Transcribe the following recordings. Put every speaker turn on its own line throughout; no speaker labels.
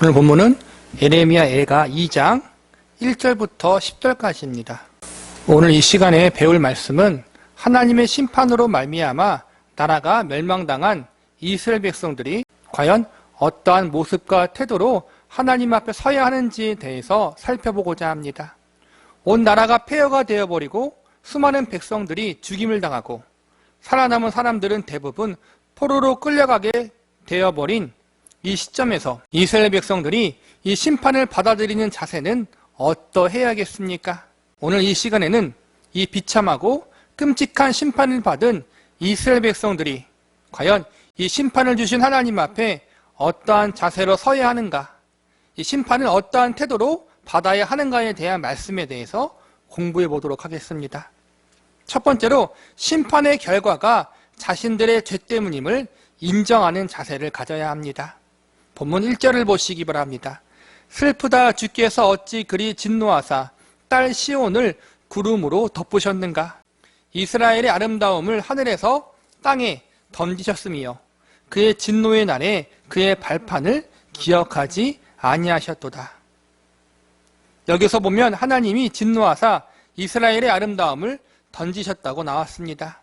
오늘 본문은 예레미야 애가 2장 1절부터 10절까지입니다. 오늘 이 시간에 배울 말씀은 하나님의 심판으로 말미암아 나라가 멸망당한 이스라엘 백성들이 과연 어떠한 모습과 태도로 하나님 앞에 서야 하는지에 대해서 살펴보고자 합니다. 온 나라가 폐허가 되어버리고 수많은 백성들이 죽임을 당하고 살아남은 사람들은 대부분 포로로 끌려가게 되어버린 이 시점에서 이스라엘 백성들이 이 심판을 받아들이는 자세는 어떠해야겠습니까? 오늘 이 시간에는 이 비참하고 끔찍한 심판을 받은 이스라엘 백성들이 과연 이 심판을 주신 하나님 앞에 어떠한 자세로 서야 하는가, 이 심판을 어떠한 태도로 받아야 하는가에 대한 말씀에 대해서 공부해 보도록 하겠습니다. 첫 번째로 심판의 결과가 자신들의 죄 때문임을 인정하는 자세를 가져야 합니다. 본문 1절을 보시기 바랍니다. 슬프다 주께서 어찌 그리 진노하사 딸 시온을 구름으로 덮으셨는가. 이스라엘의 아름다움을 하늘에서 땅에 던지셨으며 그의 진노의 날에 그의 발판을 기억하지 아니하셨도다. 여기서 보면 하나님이 진노하사 이스라엘의 아름다움을 던지셨다고 나왔습니다.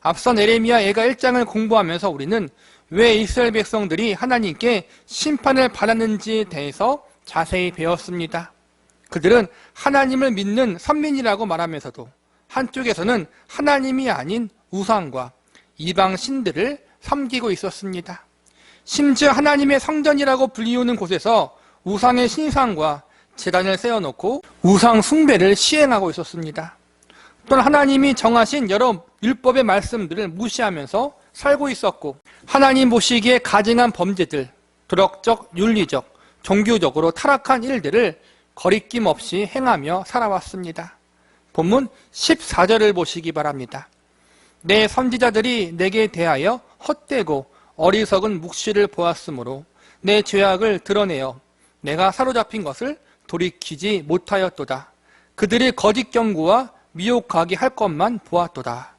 앞선 예레미야 애가 1장을 공부하면서 우리는 왜 이스라엘 백성들이 하나님께 심판을 받았는지에 대해서 자세히 배웠습니다. 그들은 하나님을 믿는 선민이라고 말하면서도 한쪽에서는 하나님이 아닌 우상과 이방 신들을 섬기고 있었습니다. 심지어 하나님의 성전이라고 불리우는 곳에서 우상의 신상과 제단을 세워놓고 우상 숭배를 시행하고 있었습니다. 또한 하나님이 정하신 여러 율법의 말씀들을 무시하면서 살고 있었고, 하나님 보시기에 가증한 범죄들, 도덕적, 윤리적, 종교적으로 타락한 일들을 거리낌 없이 행하며 살아왔습니다. 본문 14절을 보시기 바랍니다. 내 선지자들이 내게 대하여 헛되고 어리석은 묵시를 보았으므로 내 죄악을 드러내어 내가 사로잡힌 것을 돌이키지 못하였도다. 그들이 거짓 경고와 미혹하게 할 것만 보았도다.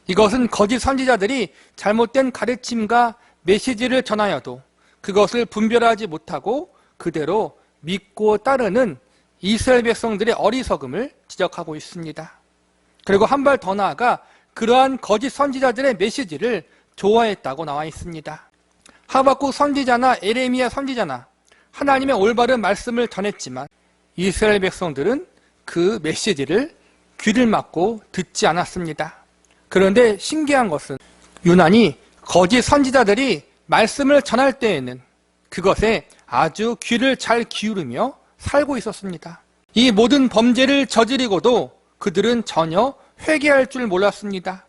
이것은 거짓 선지자들이 잘못된 가르침과 메시지를 전하여도 그것을 분별하지 못하고 그대로 믿고 따르는 이스라엘 백성들의 어리석음을 지적하고 있습니다. 그리고 한 발 더 나아가 그러한 거짓 선지자들의 메시지를 좋아했다고 나와 있습니다. 하박국 선지자나 예레미야 선지자나 하나님의 올바른 말씀을 전했지만 이스라엘 백성들은 그 메시지를 귀를 막고 듣지 않았습니다. 그런데 신기한 것은 유난히 거짓 선지자들이 말씀을 전할 때에는 그것에 아주 귀를 잘 기울이며 살고 있었습니다. 이 모든 범죄를 저지르고도 그들은 전혀 회개할 줄 몰랐습니다.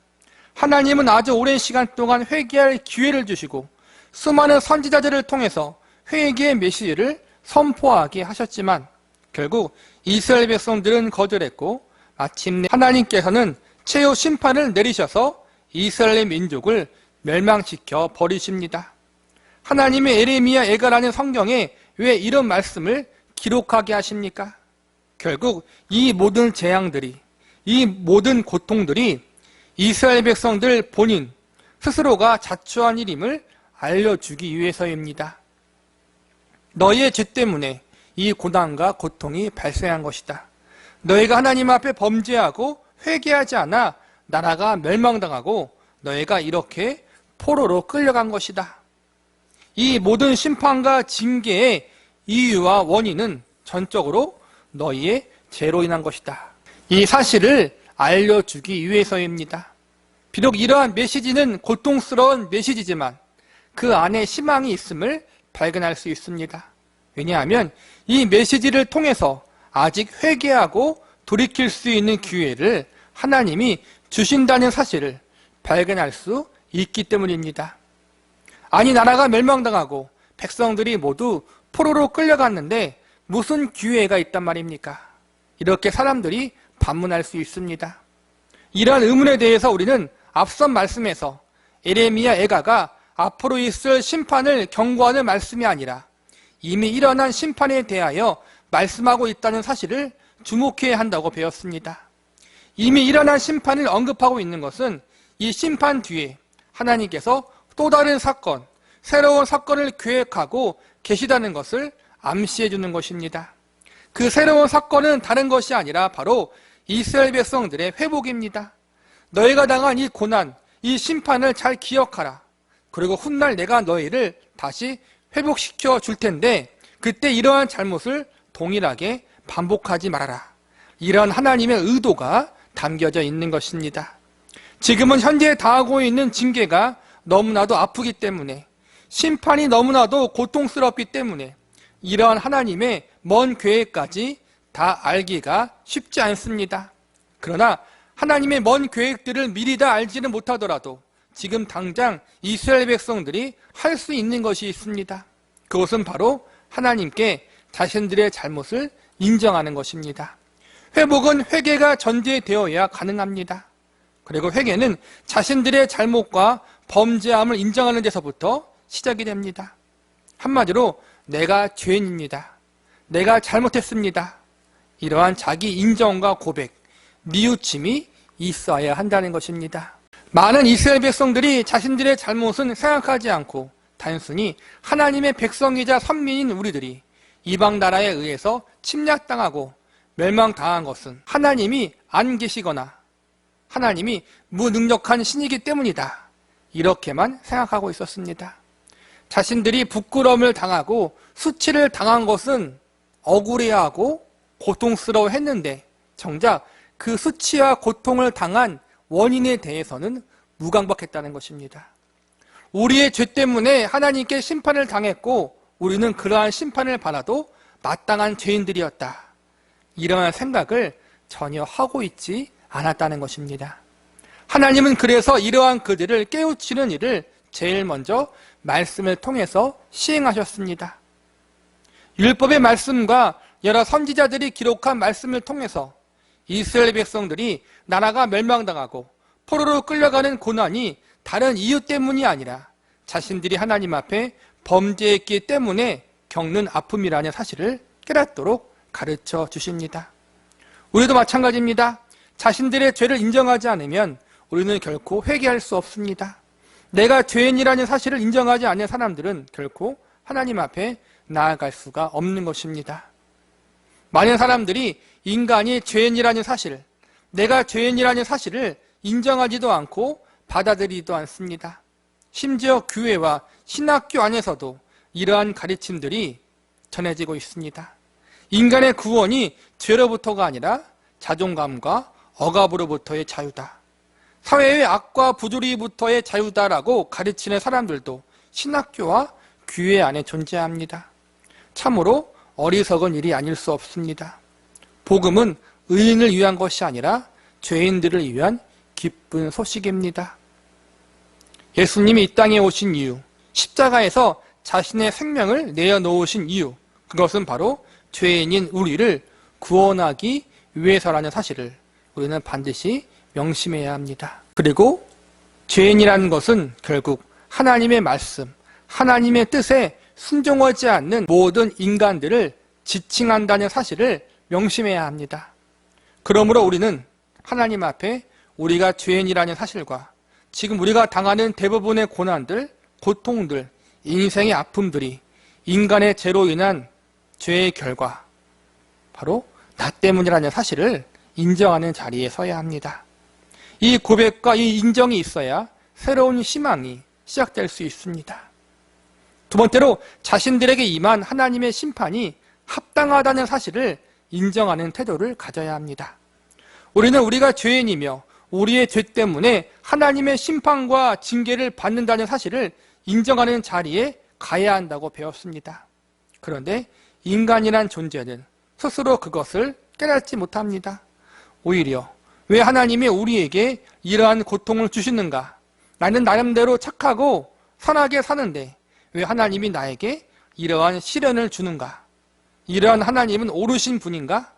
하나님은 아주 오랜 시간 동안 회개할 기회를 주시고 수많은 선지자들을 통해서 회개의 메시지를 선포하게 하셨지만 결국 이스라엘 백성들은 거절했고 마침내 하나님께서는 최후 심판을 내리셔서 이스라엘 민족을 멸망시켜 버리십니다. 하나님의 예레미야 애가라는 성경에 왜 이런 말씀을 기록하게 하십니까? 결국 이 모든 재앙들이, 이 모든 고통들이 이스라엘 백성들 본인 스스로가 자초한 일임을 알려주기 위해서입니다. 너희의 죄 때문에 이 고난과 고통이 발생한 것이다. 너희가 하나님 앞에 범죄하고 회개하지 않아 나라가 멸망당하고 너희가 이렇게 포로로 끌려간 것이다. 이 모든 심판과 징계의 이유와 원인은 전적으로 너희의 죄로 인한 것이다. 이 사실을 알려주기 위해서입니다. 비록 이러한 메시지는 고통스러운 메시지지만 그 안에 희망이 있음을 발견할 수 있습니다. 왜냐하면 이 메시지를 통해서 아직 회개하고 돌이킬 수 있는 기회를 하나님이 주신다는 사실을 발견할 수 있기 때문입니다. 아니, 나라가 멸망당하고 백성들이 모두 포로로 끌려갔는데 무슨 기회가 있단 말입니까? 이렇게 사람들이 반문할 수 있습니다. 이러한 의문에 대해서 우리는 앞선 말씀에서 예레미야 애가가 앞으로 있을 심판을 경고하는 말씀이 아니라 이미 일어난 심판에 대하여 말씀하고 있다는 사실을 주목해야 한다고 배웠습니다. 이미 일어난 심판을 언급하고 있는 것은 이 심판 뒤에 하나님께서 또 다른 사건, 새로운 사건을 계획하고 계시다는 것을 암시해 주는 것입니다. 그 새로운 사건은 다른 것이 아니라 바로 이스라엘 백성들의 회복입니다. 너희가 당한 이 고난, 이 심판을 잘 기억하라. 그리고 훗날 내가 너희를 다시 회복시켜 줄 텐데 그때 이러한 잘못을 동일하게 반복하지 말아라. 이런 하나님의 의도가 담겨져 있는 것입니다. 지금은 현재 당하고 있는 징계가 너무나도 아프기 때문에, 심판이 너무나도 고통스럽기 때문에 이러한 하나님의 먼 계획까지 다 알기가 쉽지 않습니다. 그러나 하나님의 먼 계획들을 미리 다 알지는 못하더라도 지금 당장 이스라엘 백성들이 할 수 있는 것이 있습니다. 그것은 바로 하나님께 자신들의 잘못을 인정하는 것입니다. 회복은 회개가 전제되어야 가능합니다. 그리고 회개는 자신들의 잘못과 범죄함을 인정하는 데서부터 시작이 됩니다. 한마디로 내가 죄인입니다. 내가 잘못했습니다. 이러한 자기 인정과 고백, 뉘우침이 있어야 한다는 것입니다. 많은 이스라엘 백성들이 자신들의 잘못은 생각하지 않고 단순히 하나님의 백성이자 선민인 우리들이 이방 나라에 의해서 침략당하고 멸망당한 것은 하나님이 안 계시거나 하나님이 무능력한 신이기 때문이다. 이렇게만 생각하고 있었습니다. 자신들이 부끄러움을 당하고 수치를 당한 것은 억울해하고 고통스러워했는데 정작 그 수치와 고통을 당한 원인에 대해서는 무감각했다는 것입니다. 우리의 죄 때문에 하나님께 심판을 당했고 우리는 그러한 심판을 받아도 마땅한 죄인들이었다. 이러한 생각을 전혀 하고 있지 않았다는 것입니다. 하나님은 그래서 이러한 그들을 깨우치는 일을 제일 먼저 말씀을 통해서 시행하셨습니다. 율법의 말씀과 여러 선지자들이 기록한 말씀을 통해서 이스라엘 백성들이 나라가 멸망당하고 포로로 끌려가는 고난이 다른 이유 때문이 아니라 자신들이 하나님 앞에 범죄했기 때문에 겪는 아픔이라는 사실을 깨닫도록 가르쳐 주십니다. 우리도 마찬가지입니다. 자신들의 죄를 인정하지 않으면 우리는 결코 회개할 수 없습니다. 내가 죄인이라는 사실을 인정하지 않는 사람들은 결코 하나님 앞에 나아갈 수가 없는 것입니다. 많은 사람들이 인간이 죄인이라는 사실, 내가 죄인이라는 사실을 인정하지도 않고 받아들이지도 않습니다. 심지어 교회와 신학교 안에서도 이러한 가르침들이 전해지고 있습니다. 인간의 구원이 죄로부터가 아니라 자존감과 억압으로부터의 자유다. 사회의 악과 부조리부터의 자유다라고 가르치는 사람들도 신학교와 교회 안에 존재합니다. 참으로 어리석은 일이 아닐 수 없습니다. 복음은 의인을 위한 것이 아니라 죄인들을 위한 기쁜 소식입니다. 예수님이 이 땅에 오신 이유, 십자가에서 자신의 생명을 내어놓으신 이유, 그것은 바로 죄인인 우리를 구원하기 위해서라는 사실을 우리는 반드시 명심해야 합니다. 그리고 죄인이라는 것은 결국 하나님의 말씀, 하나님의 뜻에 순종하지 않는 모든 인간들을 지칭한다는 사실을 명심해야 합니다. 그러므로 우리는 하나님 앞에 우리가 죄인이라는 사실과 지금 우리가 당하는 대부분의 고난들, 고통들, 인생의 아픔들이 인간의 죄로 인한 죄의 결과, 바로 나 때문이라는 사실을 인정하는 자리에 서야 합니다. 이 고백과 이 인정이 있어야 새로운 희망이 시작될 수 있습니다. 두 번째로 자신들에게 임한 하나님의 심판이 합당하다는 사실을 인정하는 태도를 가져야 합니다. 우리는 우리가 죄인이며 우리의 죄 때문에 하나님의 심판과 징계를 받는다는 사실을 인정하는 자리에 가야 한다고 배웠습니다. 그런데 인간이란 존재는 스스로 그것을 깨닫지 못합니다. 오히려 왜 하나님이 우리에게 이러한 고통을 주시는가? 나는 나름대로 착하고 선하게 사는데 왜 하나님이 나에게 이러한 시련을 주는가? 이러한 하나님은 옳으신 분인가?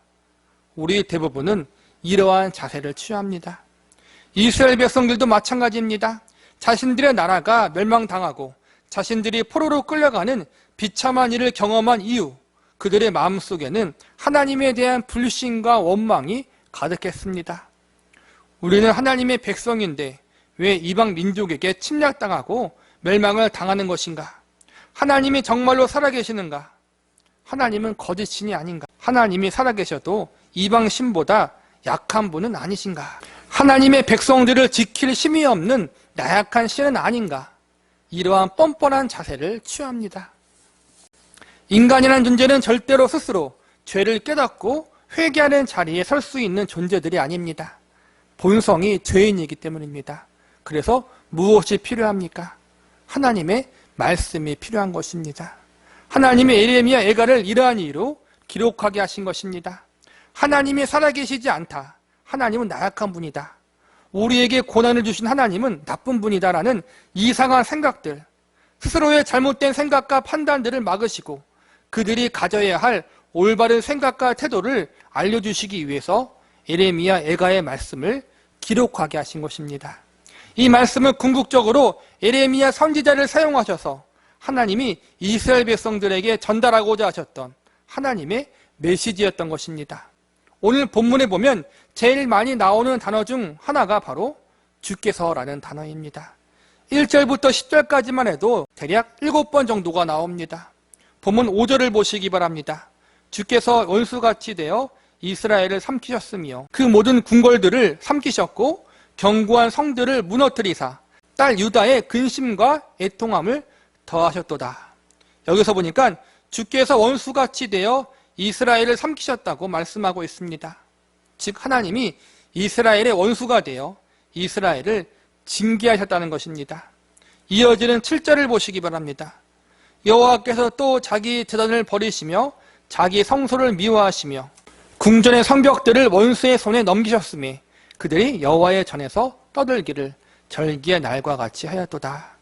우리 대부분은 이러한 자세를 취합니다. 이스라엘 백성들도 마찬가지입니다. 자신들의 나라가 멸망당하고 자신들이 포로로 끌려가는 비참한 일을 경험한 이후 그들의 마음속에는 하나님에 대한 불신과 원망이 가득했습니다. 우리는 하나님의 백성인데 왜 이방 민족에게 침략당하고 멸망을 당하는 것인가? 하나님이 정말로 살아계시는가? 하나님은 거짓신이 아닌가? 하나님이 살아계셔도 이방 신보다 약한 분은 아니신가? 하나님의 백성들을 지킬 힘이 없는 나약한 신은 아닌가? 이러한 뻔뻔한 자세를 취합니다. 인간이라는 존재는 절대로 스스로 죄를 깨닫고 회개하는 자리에 설 수 있는 존재들이 아닙니다. 본성이 죄인이기 때문입니다. 그래서 무엇이 필요합니까? 하나님의 말씀이 필요한 것입니다. 하나님이 에레미야 애가를 이러한 이유로 기록하게 하신 것입니다. 하나님이 살아계시지 않다. 하나님은 나약한 분이다. 우리에게 고난을 주신 하나님은 나쁜 분이다라는 이상한 생각들, 스스로의 잘못된 생각과 판단들을 막으시고 그들이 가져야 할 올바른 생각과 태도를 알려주시기 위해서 에레미야 애가의 말씀을 기록하게 하신 것입니다. 이 말씀은 궁극적으로 에레미야 선지자를 사용하셔서 하나님이 이스라엘 백성들에게 전달하고자 하셨던 하나님의 메시지였던 것입니다. 오늘 본문에 보면 제일 많이 나오는 단어 중 하나가 바로 주께서라는 단어입니다. 1절부터 10절까지만 해도 대략 7번 정도가 나옵니다. 본문 5절을 보시기 바랍니다. 주께서 원수같이 되어 이스라엘을 삼키셨으며 그 모든 궁궐들을 삼키셨고 견고한 성들을 무너뜨리사 딸 유다의 근심과 애통함을 더하셨도다. 여기서 보니까 주께서 원수같이 되어 이스라엘을 삼키셨다고 말씀하고 있습니다. 즉 하나님이 이스라엘의 원수가 되어 이스라엘을 징계하셨다는 것입니다. 이어지는 7절을 보시기 바랍니다. 여호와께서 또 자기 제단을 버리시며 자기 성소를 미워하시며 궁전의 성벽들을 원수의 손에 넘기셨으며 그들이 여호와의 전에서 떠들기를 절기의 날과 같이 하였도다.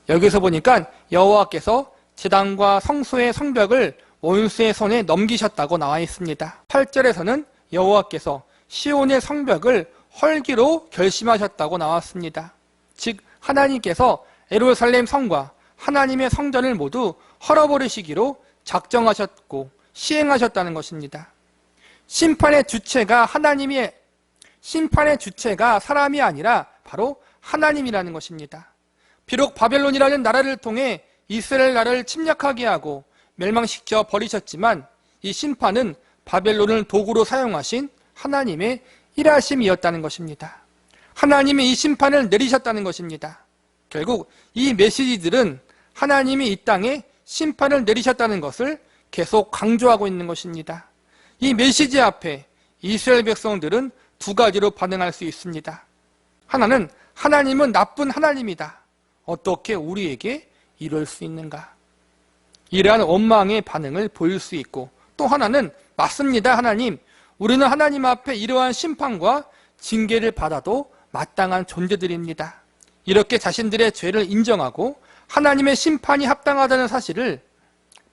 여기서 보니까 여호와께서 제단과 성소의 성벽을 원수의 손에 넘기셨다고 나와 있습니다. 8절에서는 여호와께서 시온의 성벽을 헐기로 결심하셨다고 나왔습니다. 즉 하나님께서 예루살렘 성과 하나님의 성전을 모두 헐어버리시기로 작정하셨고 시행하셨다는 것입니다. 심판의 주체가 사람이 아니라 바로 하나님이라는 것입니다. 비록 바벨론이라는 나라를 통해 이스라엘 나라를 침략하게 하고 멸망시켜 버리셨지만 이 심판은 바벨론을 도구로 사용하신 하나님의 일하심이었다는 것입니다. 하나님이 이 심판을 내리셨다는 것입니다. 결국 이 메시지들은 하나님이 이 땅에 심판을 내리셨다는 것을 계속 강조하고 있는 것입니다. 이 메시지 앞에 이스라엘 백성들은 두 가지로 반응할 수 있습니다. 하나는 하나님은 나쁜 하나님이다. 어떻게 우리에게 이럴 수 있는가? 이러한 원망의 반응을 보일 수 있고, 또 하나는 맞습니다 하나님, 우리는 하나님 앞에 이러한 심판과 징계를 받아도 마땅한 존재들입니다. 이렇게 자신들의 죄를 인정하고 하나님의 심판이 합당하다는 사실을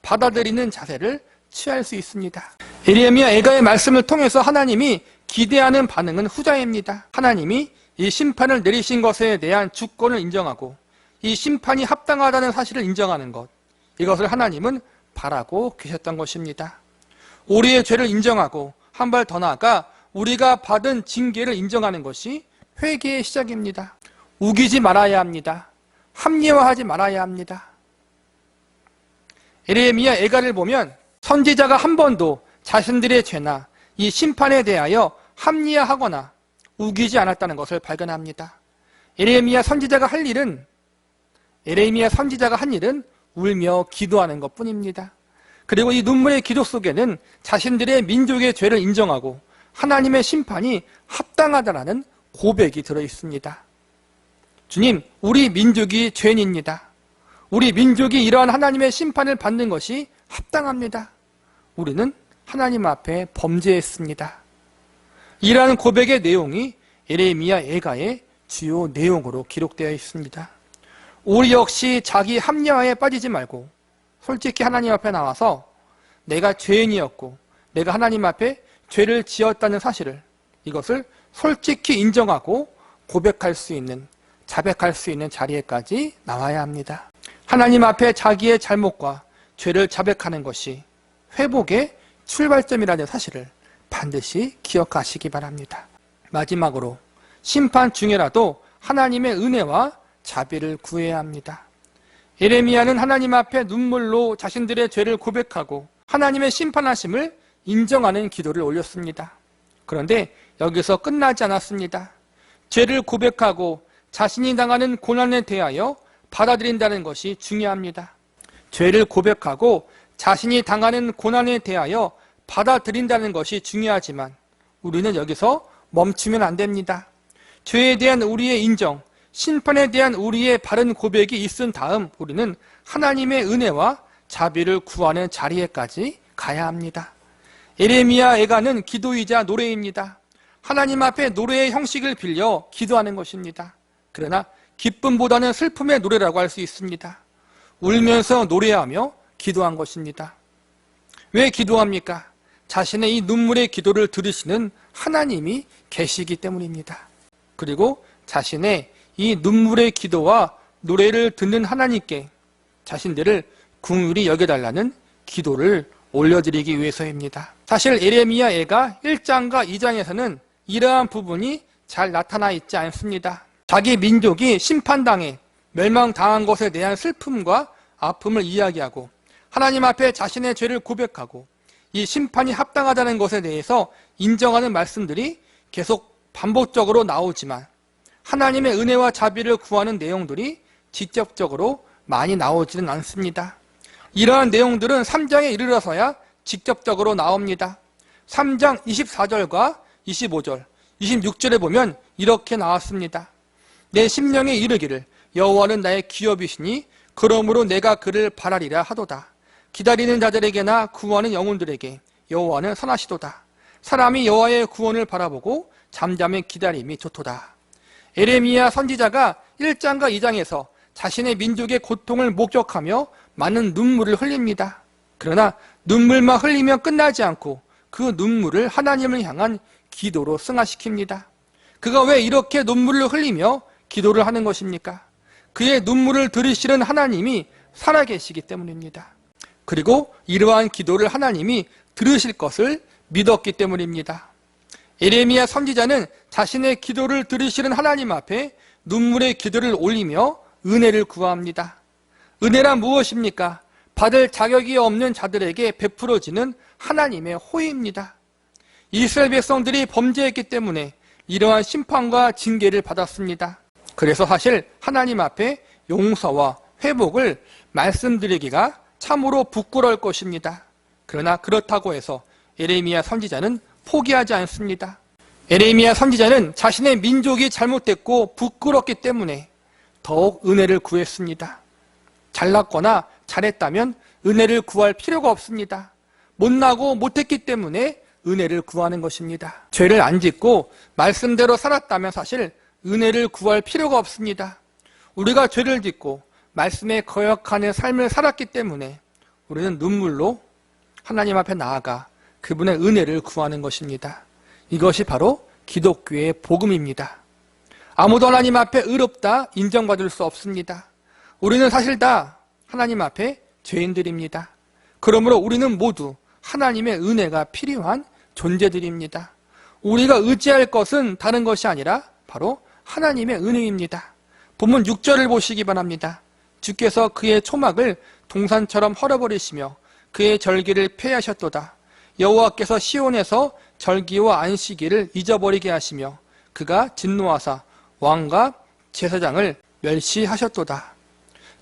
받아들이는 자세를 취할 수 있습니다. 에레미야 애가의 말씀을 통해서 하나님이 기대하는 반응은 후자입니다. 하나님이 이 심판을 내리신 것에 대한 주권을 인정하고 이 심판이 합당하다는 사실을 인정하는 것, 이것을 하나님은 바라고 계셨던 것입니다. 우리의 죄를 인정하고 한 발 더 나아가 우리가 받은 징계를 인정하는 것이 회개의 시작입니다. 우기지 말아야 합니다. 합리화하지 말아야 합니다. 에레미야 애가를 보면 선지자가 한 번도 자신들의 죄나 이 심판에 대하여 합리화하거나 우기지 않았다는 것을 발견합니다. 에레미야 선지자가 한 일은 울며 기도하는 것뿐입니다. 그리고 이 눈물의 기도 속에는 자신들의 민족의 죄를 인정하고 하나님의 심판이 합당하다라는 고백이 들어있습니다. 주님, 우리 민족이 죄인입니다. 우리 민족이 이러한 하나님의 심판을 받는 것이 합당합니다. 우리는 하나님 앞에 범죄했습니다. 이러한 고백의 내용이 에레미야 애가의 주요 내용으로 기록되어 있습니다. 우리 역시 자기 합리화에 빠지지 말고 솔직히 하나님 앞에 나와서 내가 죄인이었고 내가 하나님 앞에 죄를 지었다는 사실을, 이것을 솔직히 인정하고 고백할 수 있는, 자백할 수 있는 자리에까지 나와야 합니다. 하나님 앞에 자기의 잘못과 죄를 자백하는 것이 회복의 출발점이라는 사실을 반드시 기억하시기 바랍니다. 마지막으로 심판 중에라도 하나님의 은혜와 자비를 구해야 합니다. 에레미야는 하나님 앞에 눈물로 자신들의 죄를 고백하고 하나님의 심판하심을 인정하는 기도를 올렸습니다. 그런데 여기서 끝나지 않았습니다. 죄를 고백하고 자신이 당하는 고난에 대하여 받아들인다는 것이 중요합니다. 죄를 고백하고 자신이 당하는 고난에 대하여 받아들인다는 것이 중요하지만 우리는 여기서 멈추면 안 됩니다. 죄에 대한 우리의 인정, 심판에 대한 우리의 바른 고백이 있은 다음 우리는 하나님의 은혜와 자비를 구하는 자리에까지 가야 합니다. 예레미야 애가는 기도이자 노래입니다. 하나님 앞에 노래의 형식을 빌려 기도하는 것입니다. 그러나 기쁨보다는 슬픔의 노래라고 할 수 있습니다. 울면서 노래하며 기도한 것입니다. 왜 기도합니까? 자신의 이 눈물의 기도를 들으시는 하나님이 계시기 때문입니다. 그리고 자신의 이 눈물의 기도와 노래를 듣는 하나님께 자신들을 긍휼히 여겨달라는 기도를 올려드리기 위해서입니다. 사실 예레미야 애가 1장과 2장에서는 이러한 부분이 잘 나타나 있지 않습니다. 자기 민족이 심판당해 멸망당한 것에 대한 슬픔과 아픔을 이야기하고 하나님 앞에 자신의 죄를 고백하고 이 심판이 합당하다는 것에 대해서 인정하는 말씀들이 계속 반복적으로 나오지만 하나님의 은혜와 자비를 구하는 내용들이 직접적으로 많이 나오지는 않습니다. 이러한 내용들은 3장에 이르러서야 직접적으로 나옵니다. 3장 24절과 25절, 26절에 보면 이렇게 나왔습니다. 내 심령에 이르기를 여호와는 나의 기업이시니 그러므로 내가 그를 바라리라 하도다. 기다리는 자들에게나 구하는 영혼들에게 여호와는 선하시도다. 사람이 여호와의 구원을 바라보고 잠잠히 기다림이 좋도다. 예레미야 선지자가 1장과 2장에서 자신의 민족의 고통을 목격하며 많은 눈물을 흘립니다. 그러나 눈물만 흘리면 끝나지 않고 그 눈물을 하나님을 향한 기도로 승화시킵니다. 그가 왜 이렇게 눈물을 흘리며 기도를 하는 것입니까? 그의 눈물을 들으시는 하나님이 살아계시기 때문입니다. 그리고 이러한 기도를 하나님이 들으실 것을 믿었기 때문입니다. 예레미야 선지자는 자신의 기도를 들으시는 하나님 앞에 눈물의 기도를 올리며 은혜를 구합니다. 은혜란 무엇입니까? 받을 자격이 없는 자들에게 베풀어지는 하나님의 호의입니다. 이스라엘 백성들이 범죄했기 때문에 이러한 심판과 징계를 받았습니다. 그래서 사실 하나님 앞에 용서와 회복을 말씀드리기가 참으로 부끄러울 것입니다. 그러나 그렇다고 해서 예레미야 선지자는 포기하지 않습니다. 예레미야 선지자는 자신의 민족이 잘못됐고 부끄럽기 때문에 더욱 은혜를 구했습니다. 잘났거나 잘했다면 은혜를 구할 필요가 없습니다. 못나고 못했기 때문에 은혜를 구하는 것입니다. 죄를 안 짓고 말씀대로 살았다면 사실 은혜를 구할 필요가 없습니다. 우리가 죄를 짓고 말씀에 거역하는 삶을 살았기 때문에 우리는 눈물로 하나님 앞에 나아가 그분의 은혜를 구하는 것입니다. 이것이 바로 기독교의 복음입니다. 아무도 하나님 앞에 의롭다 인정받을 수 없습니다. 우리는 사실 다 하나님 앞에 죄인들입니다. 그러므로 우리는 모두 하나님의 은혜가 필요한 존재들입니다. 우리가 의지할 것은 다른 것이 아니라 바로 하나님의 은혜입니다. 본문 6절을 보시기 바랍니다. 주께서 그의 초막을 동산처럼 헐어버리시며 그의 절기를 폐하셨도다. 여호와께서 시온에서 절기와 안식일을 잊어버리게 하시며 그가 진노하사 왕과 제사장을 멸시하셨도다.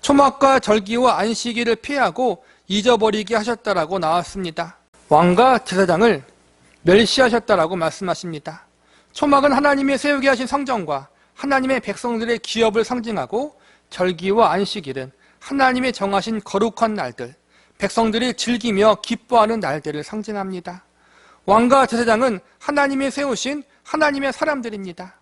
초막과 절기와 안식일을 폐하고 잊어버리게 하셨다라고 나왔습니다. 왕과 제사장을 멸시하셨다라고 말씀하십니다. 초막은 하나님의 세우게 하신 성전과 하나님의 백성들의 기업을 상징하고 절기와 안식일은 하나님의 정하신 거룩한 날들, 백성들이 즐기며 기뻐하는 날들을 상징합니다. 왕과 제사장은 하나님이 세우신 하나님의 사람들입니다.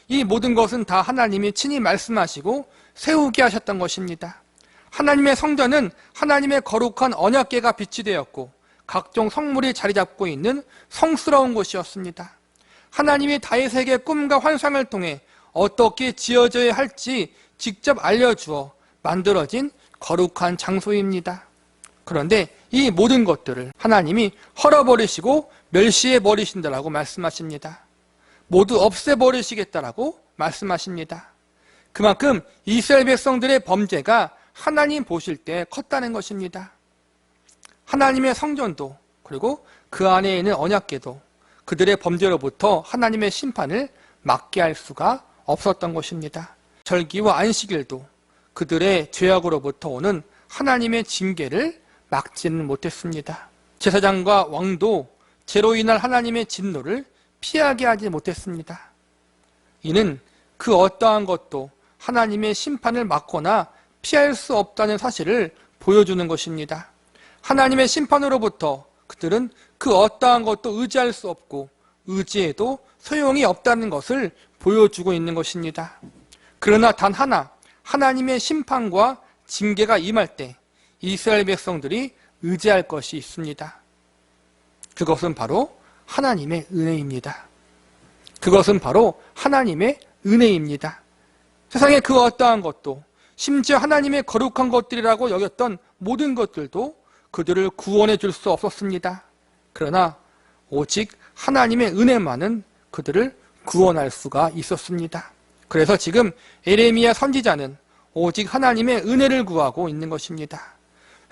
이 모든 것은 다 하나님이 친히 말씀하시고 세우게 하셨던 것입니다. 하나님의 성전은 하나님의 거룩한 언약궤가 비치되었고 각종 성물이 자리 잡고 있는 성스러운 곳이었습니다. 하나님이 다윗에게 꿈과 환상을 통해 어떻게 지어져야 할지 직접 알려주어 만들어진 거룩한 장소입니다. 그런데 이 모든 것들을 하나님이 헐어버리시고 멸시해버리신다라고 말씀하십니다. 모두 없애버리시겠다라고 말씀하십니다. 그만큼 이스라엘 백성들의 범죄가 하나님 보실 때 컸다는 것입니다. 하나님의 성전도 그리고 그 안에 있는 언약궤도 그들의 범죄로부터 하나님의 심판을 막게 할 수가 없었던 것입니다. 절기와 안식일도 그들의 죄악으로부터 오는 하나님의 징계를 막지는 못했습니다. 제사장과 왕도 죄로 인할 하나님의 진노를 피하게 하지 못했습니다. 이는 그 어떠한 것도 하나님의 심판을 막거나 피할 수 없다는 사실을 보여주는 것입니다. 하나님의 심판으로부터 그들은 그 어떠한 것도 의지할 수 없고 의지해도 소용이 없다는 것을 보여주고 있는 것입니다. 그러나 단 하나, 하나님의 심판과 징계가 임할 때 이스라엘 백성들이 의지할 것이 있습니다. 그것은 바로 하나님의 은혜입니다. 그것은 바로 하나님의 은혜입니다. 세상의 그 어떠한 것도 심지어 하나님의 거룩한 것들이라고 여겼던 모든 것들도 그들을 구원해 줄 수 없었습니다. 그러나 오직 하나님의 은혜만은 그들을 구원할 수가 있었습니다. 그래서 지금 에레미야 선지자는 오직 하나님의 은혜를 구하고 있는 것입니다.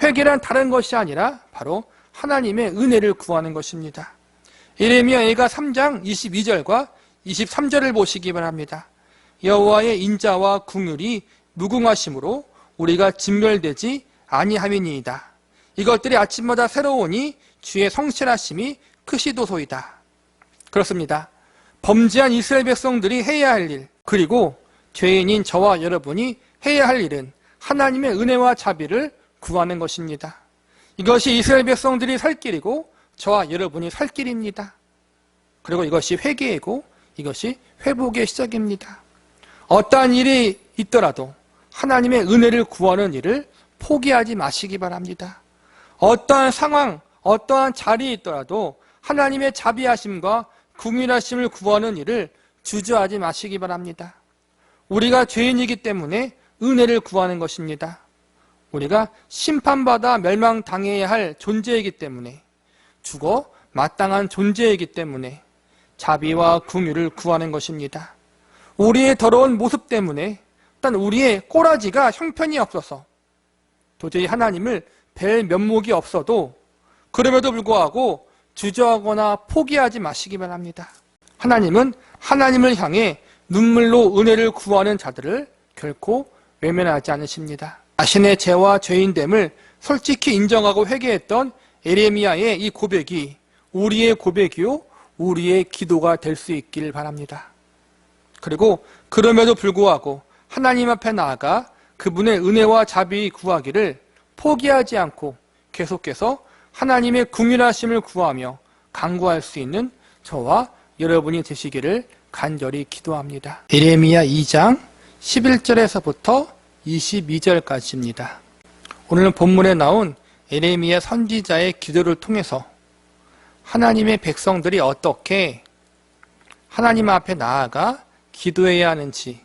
회개란 다른 것이 아니라 바로 하나님의 은혜를 구하는 것입니다. 에레미야 애가 3장 22절과 23절을 보시기 바랍니다. 여호와의 인자와 긍휼이 무궁하심으로 우리가 진멸되지 아니함이니이다. 이것들이 아침마다 새로우니 주의 성실하심이 크시도소이다. 그렇습니다. 범죄한 이스라엘 백성들이 해야 할 일, 그리고 죄인인 저와 여러분이 해야 할 일은 하나님의 은혜와 자비를 구하는 것입니다. 이것이 이스라엘 백성들이 살 길이고 저와 여러분이 살 길입니다. 그리고 이것이 회개이고 이것이 회복의 시작입니다. 어떠한 일이 있더라도 하나님의 은혜를 구하는 일을 포기하지 마시기 바랍니다. 어떠한 상황, 어떠한 자리에 있더라도 하나님의 자비하심과 긍휼하심을 구하는 일을 주저하지 마시기 바랍니다. 우리가 죄인이기 때문에 은혜를 구하는 것입니다. 우리가 심판받아 멸망당해야 할 존재이기 때문에, 죽어 마땅한 존재이기 때문에 자비와 긍휼을 구하는 것입니다. 우리의 더러운 모습 때문에, 일단 우리의 꼬라지가 형편이 없어서 도저히 하나님을 뵐 면목이 없어도 그럼에도 불구하고 주저하거나 포기하지 마시기 바랍니다. 하나님은 하나님을 향해 눈물로 은혜를 구하는 자들을 결코 외면하지 않으십니다. 자신의 죄와 죄인됨을 솔직히 인정하고 회개했던 에레미야의 이 고백이 우리의 고백이요 우리의 기도가 될 수 있기를 바랍니다. 그리고 그럼에도 불구하고 하나님 앞에 나아가 그분의 은혜와 자비 구하기를 포기하지 않고 계속해서 하나님의 긍휼하심을 구하며 간구할 수 있는 저와 여러분이 되시기를 간절히 기도합니다. 에레미야 2장 11절에서부터 22절까지입니다. 오늘 본문에 나온 에레미야 선지자의 기도를 통해서 하나님의 백성들이 어떻게 하나님 앞에 나아가 기도해야 하는지,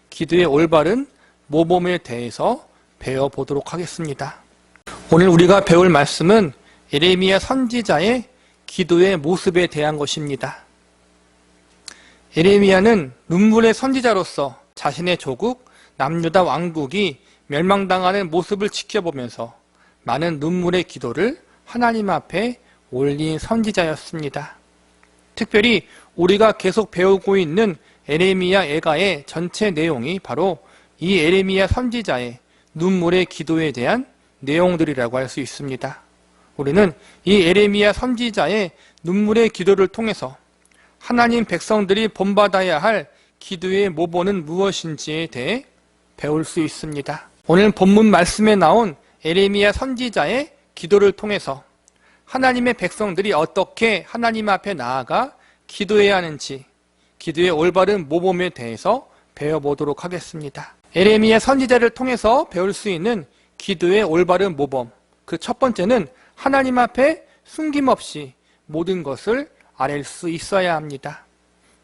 기도의 올바른 모범에 대해서 배워보도록 하겠습니다. 오늘 우리가 배울 말씀은 에레미야 선지자의 기도의 모습에 대한 것입니다. 에레미야는 눈물의 선지자로서 자신의 조국 남유다 왕국이 멸망당하는 모습을 지켜보면서 많은 눈물의 기도를 하나님 앞에 올린 선지자였습니다. 특별히 우리가 계속 배우고 있는 에레미야 애가의 전체 내용이 바로 이 에레미야 선지자의 눈물의 기도에 대한 내용들이라고 할 수 있습니다. 우리는 이 에레미야 선지자의 눈물의 기도를 통해서 하나님 백성들이 본받아야 할 기도의 모범은 무엇인지에 대해 배울 수 있습니다. 오늘 본문 말씀에 나온 에레미야 선지자의 기도를 통해서 하나님의 백성들이 어떻게 하나님 앞에 나아가 기도해야 하는지, 기도의 올바른 모범에 대해서 배워보도록 하겠습니다. 에레미야 선지자를 통해서 배울 수 있는 기도의 올바른 모범, 그 첫 번째는 하나님 앞에 숨김없이 모든 것을 아랠 수 있어야 합니다.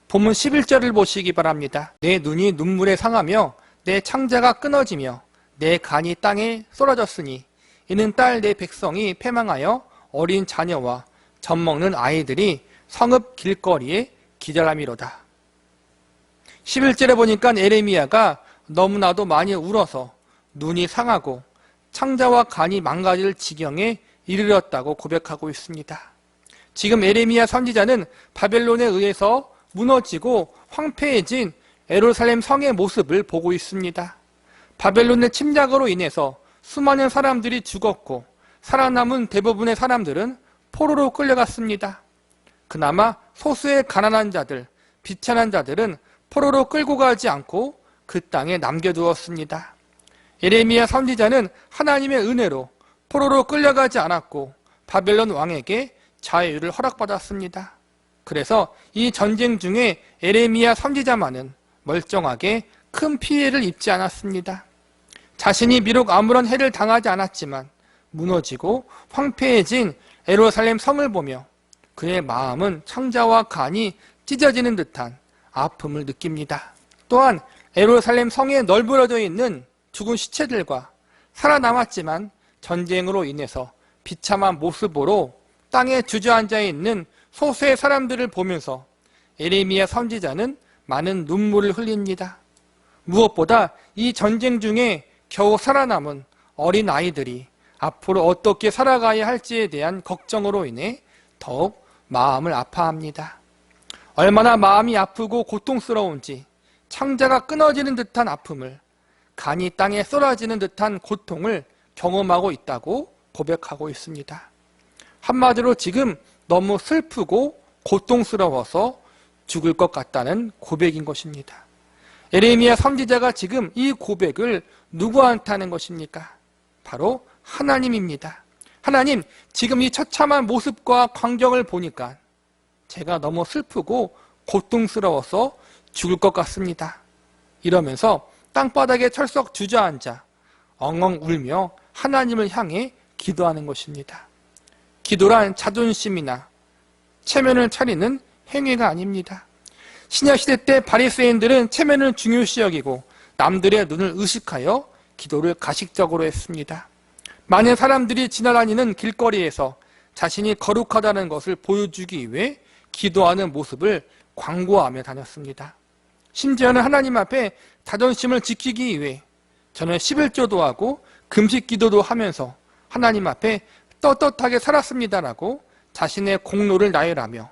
본문 11절을 보시기 바랍니다. 내 눈이 눈물에 상하며 내 창자가 끊어지며 내 간이 땅에 쏟아졌으니 이는 딸 내 백성이 패망하여 어린 자녀와 젖먹는 아이들이 성읍 길거리에 기절함이로다. 11절에 보니까 에레미야가 너무나도 많이 울어서 눈이 상하고 창자와 간이 망가질 지경에 이르렀다고 고백하고 있습니다. 지금 에레미야 선지자는 바벨론에 의해서 무너지고 황폐해진 예루살렘 성의 모습을 보고 있습니다. 바벨론의 침략으로 인해서 수많은 사람들이 죽었고 살아남은 대부분의 사람들은 포로로 끌려갔습니다. 그나마 소수의 가난한 자들, 비천한 자들은 포로로 끌고 가지 않고 그 땅에 남겨두었습니다. 예레미야 선지자는 하나님의 은혜로 포로로 끌려가지 않았고 바벨론 왕에게 자유를 허락받았습니다. 그래서 이 전쟁 중에 예레미야 선지자만은 멀쩡하게 큰 피해를 입지 않았습니다. 자신이 비록 아무런 해를 당하지 않았지만 무너지고 황폐해진 예루살렘 성을 보며 그의 마음은 창자와 간이 찢어지는 듯한 아픔을 느낍니다. 또한 예루살렘 성에 널브러져 있는 죽은 시체들과 살아남았지만 전쟁으로 인해서 비참한 모습으로 땅에 주저앉아 있는 소수의 사람들을 보면서 예레미야 선지자는 많은 눈물을 흘립니다. 무엇보다 이 전쟁 중에 겨우 살아남은 어린 아이들이 앞으로 어떻게 살아가야 할지에 대한 걱정으로 인해 더욱 마음을 아파합니다. 얼마나 마음이 아프고 고통스러운지 창자가 끊어지는 듯한 아픔을, 간이 땅에 쏟아지는 듯한 고통을 경험하고 있다고 고백하고 있습니다. 한마디로 지금 너무 슬프고 고통스러워서 죽을 것 같다는 고백인 것입니다. 예레미야 선지자가 지금 이 고백을 누구한테 하는 것입니까? 바로 하나님입니다. 하나님, 지금 이 처참한 모습과 광경을 보니까 제가 너무 슬프고 고통스러워서 죽을 것 같습니다. 이러면서 땅바닥에 철썩 주저앉아 엉엉 울며 하나님을 향해 기도하는 것입니다. 기도란 자존심이나 체면을 차리는 행위가 아닙니다. 신약시대 때 바리새인들은 체면을 중요시 여기고 남들의 눈을 의식하여 기도를 가식적으로 했습니다. 많은 사람들이 지나다니는 길거리에서 자신이 거룩하다는 것을 보여주기 위해 기도하는 모습을 광고하며 다녔습니다. 심지어는 하나님 앞에 자존심을 지키기 위해 저는 11조도 하고 금식 기도도 하면서 하나님 앞에 떳떳하게 살았습니다라고 자신의 공로를 나열하며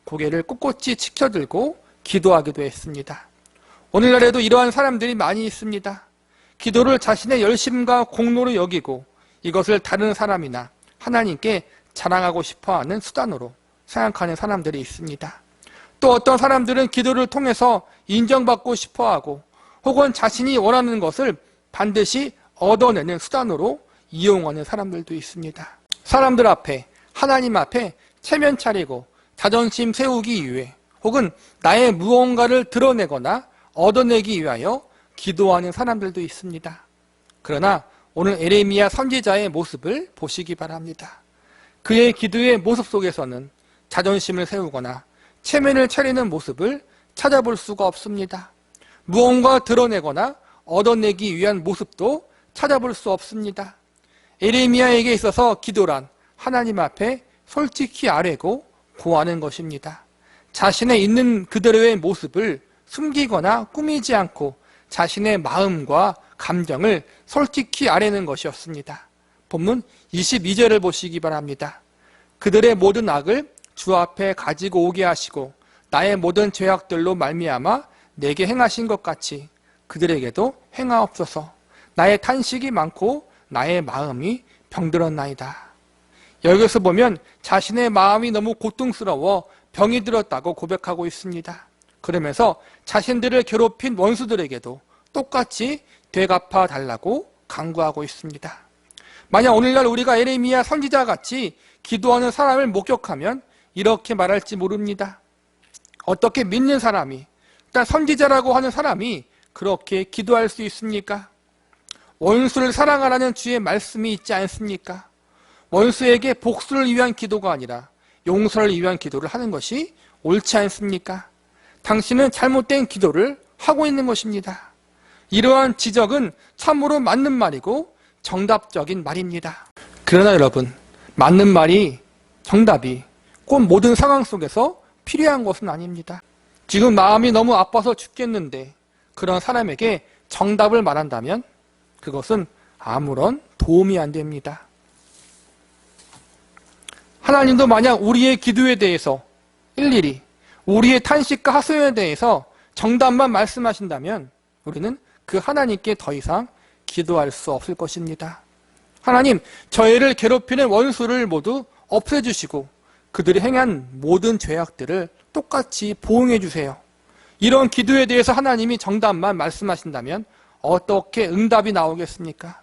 고개를 꼿꼿이 치켜들고 기도하기도 했습니다. 오늘날에도 이러한 사람들이 많이 있습니다. 기도를 자신의 열심과 공로로 여기고 이것을 다른 사람이나 하나님께 자랑하고 싶어하는 수단으로 생각하는 사람들이 있습니다. 또 어떤 사람들은 기도를 통해서 인정받고 싶어하고 혹은 자신이 원하는 것을 반드시 얻어내는 수단으로 이용하는 사람들도 있습니다. 사람들 앞에, 하나님 앞에 체면 차리고 자존심 세우기 위해 혹은 나의 무언가를 드러내거나 얻어내기 위하여 기도하는 사람들도 있습니다. 그러나 오늘 에레미야 선지자의 모습을 보시기 바랍니다. 그의 기도의 모습 속에서는 자존심을 세우거나 체면을 차리는 모습을 찾아볼 수가 없습니다. 무언가 드러내거나 얻어내기 위한 모습도 찾아볼 수 없습니다. 에레미야에게 있어서 기도란 하나님 앞에 솔직히 아뢰고 고하는 것입니다. 자신의 있는 그대로의 모습을 숨기거나 꾸미지 않고 자신의 마음과 감정을 솔직히 아뢰는 것이었습니다. 본문 22절을 보시기 바랍니다. 그들의 모든 악을 주 앞에 가지고 오게 하시고 나의 모든 죄악들로 말미암아 내게 행하신 것 같이 그들에게도 행하옵소서. 나의 탄식이 많고 나의 마음이 병들었나이다. 여기서 보면 자신의 마음이 너무 고통스러워 병이 들었다고 고백하고 있습니다. 그러면서 자신들을 괴롭힌 원수들에게도 똑같이 되갚아 달라고 간구하고 있습니다. 만약 오늘날 우리가 에레미야 선지자 같이 기도하는 사람을 목격하면 이렇게 말할지 모릅니다. 어떻게 믿는 사람이, 일단 선지자라고 하는 사람이 그렇게 기도할 수 있습니까? 원수를 사랑하라는 주의 말씀이 있지 않습니까? 원수에게 복수를 위한 기도가 아니라 용서를 위한 기도를 하는 것이 옳지 않습니까? 당신은 잘못된 기도를 하고 있는 것입니다. 이러한 지적은 참으로 맞는 말이고 정답적인 말입니다. 그러나 여러분, 맞는 말이, 정답이 꼭 모든 상황 속에서 필요한 것은 아닙니다. 지금 마음이 너무 아파서 죽겠는데 그런 사람에게 정답을 말한다면 그것은 아무런 도움이 안 됩니다. 하나님도 만약 우리의 기도에 대해서 일일이 우리의 탄식과 하소연에 대해서 정답만 말씀하신다면 우리는 그 하나님께 더 이상 기도할 수 없을 것입니다. 하나님, 저희를 괴롭히는 원수를 모두 없애주시고 그들이 행한 모든 죄악들을 똑같이 보응해 주세요. 이런 기도에 대해서 하나님이 정답만 말씀하신다면 어떻게 응답이 나오겠습니까?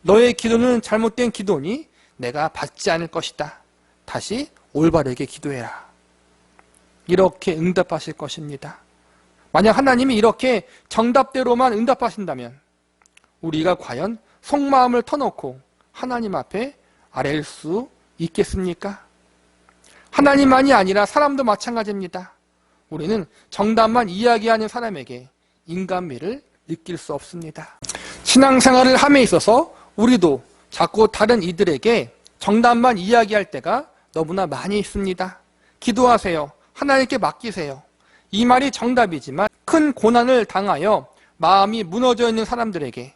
너의 기도는 잘못된 기도니 내가 받지 않을 것이다. 다시 올바르게 기도해라. 이렇게 응답하실 것입니다. 만약 하나님이 이렇게 정답대로만 응답하신다면 우리가 과연 속마음을 터놓고 하나님 앞에 아랠 수 있겠습니까? 하나님만이 아니라 사람도 마찬가지입니다. 우리는 정답만 이야기하는 사람에게 인간미를 느낄 수 없습니다. 신앙생활을 함에 있어서 우리도 자꾸 다른 이들에게 정답만 이야기할 때가 너무나 많이 있습니다. 기도하세요. 하나님께 맡기세요. 이 말이 정답이지만 큰 고난을 당하여 마음이 무너져 있는 사람들에게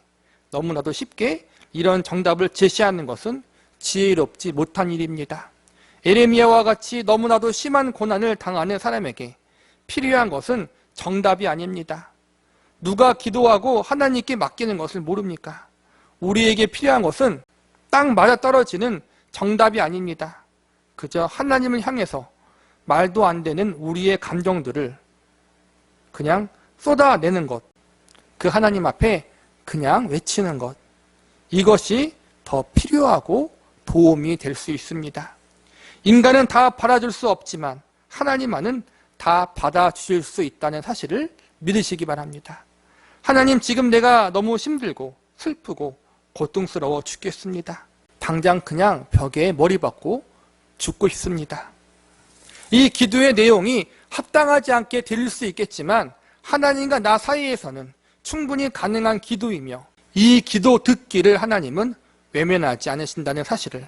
너무나도 쉽게 이런 정답을 제시하는 것은 지혜롭지 못한 일입니다. 에레미야와 같이 너무나도 심한 고난을 당하는 사람에게 필요한 것은 정답이 아닙니다. 누가 기도하고 하나님께 맡기는 것을 모릅니까? 우리에게 필요한 것은 딱 맞아떨어지는 정답이 아닙니다. 그저 하나님을 향해서 말도 안 되는 우리의 감정들을 그냥 쏟아내는 것, 그 하나님 앞에 그냥 외치는 것, 이것이 더 필요하고 도움이 될 수 있습니다. 인간은 다 받아줄 수 없지만 하나님만은 다 받아주실 수 있다는 사실을 믿으시기 바랍니다. 하나님, 지금 내가 너무 힘들고 슬프고 고통스러워 죽겠습니다. 당장 그냥 벽에 머리 박고 죽고 싶습니다. 이 기도의 내용이 합당하지 않게 들릴 수 있겠지만 하나님과 나 사이에서는 충분히 가능한 기도이며 이 기도 듣기를 하나님은 외면하지 않으신다는 사실을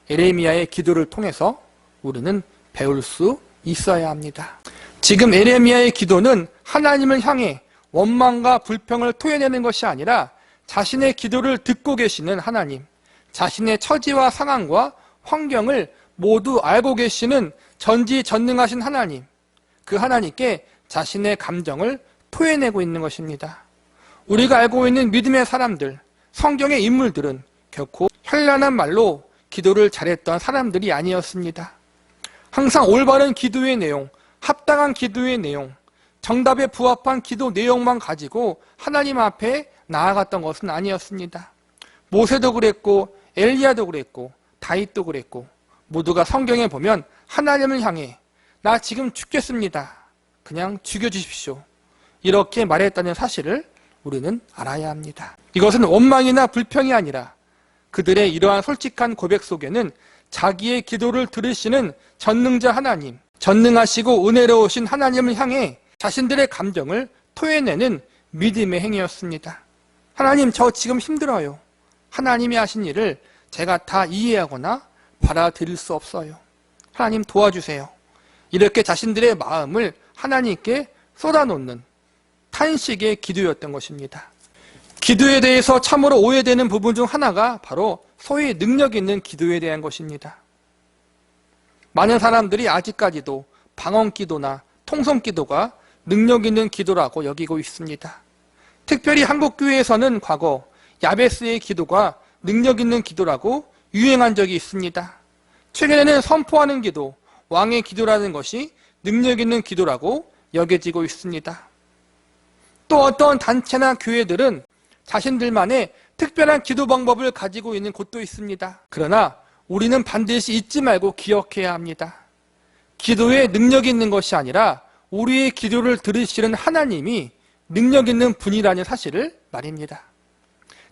에레미야의 기도를 통해서 우리는 배울 수 있어야 합니다. 지금 에레미야의 기도는 하나님을 향해 원망과 불평을 토해내는 것이 아니라 자신의 기도를 듣고 계시는 하나님, 자신의 처지와 상황과 환경을 모두 알고 계시는 전지전능하신 하나님, 그 하나님께 자신의 감정을 토해내고 있는 것입니다. 우리가 알고 있는 믿음의 사람들, 성경의 인물들은 결코 현란한 말로 기도를 잘했던 사람들이 아니었습니다. 항상 올바른 기도의 내용, 합당한 기도의 내용, 정답에 부합한 기도 내용만 가지고 하나님 앞에 나아갔던 것은 아니었습니다. 모세도 그랬고 엘리야도 그랬고 다윗도 그랬고 모두가 성경에 보면 하나님을 향해 나 지금 죽겠습니다. 그냥 죽여주십시오. 이렇게 말했다는 사실을 우리는 알아야 합니다. 이것은 원망이나 불평이 아니라 그들의 이러한 솔직한 고백 속에는 자기의 기도를 들으시는 전능자 하나님, 전능하시고 은혜로우신 하나님을 향해 자신들의 감정을 토해내는 믿음의 행위였습니다. 하나님, 저 지금 힘들어요. 하나님이 하신 일을 제가 다 이해하거나 받아들일 수 없어요. 하나님 도와주세요. 이렇게 자신들의 마음을 하나님께 쏟아놓는 탄식의 기도였던 것입니다. 기도에 대해서 참으로 오해되는 부분 중 하나가 바로 소위 능력 있는 기도에 대한 것입니다. 많은 사람들이 아직까지도 방언기도나 통성기도가 능력 있는 기도라고 여기고 있습니다. 특별히 한국교회에서는 과거 야베스의 기도가 능력 있는 기도라고 유행한 적이 있습니다. 최근에는 선포하는 기도, 왕의 기도라는 것이 능력 있는 기도라고 여겨지고 있습니다. 또 어떤 단체나 교회들은 자신들만의 특별한 기도 방법을 가지고 있는 곳도 있습니다. 그러나 우리는 반드시 잊지 말고 기억해야 합니다. 기도에 능력이 있는 것이 아니라 우리의 기도를 들으시는 하나님이 능력 있는 분이라는 사실을 말입니다.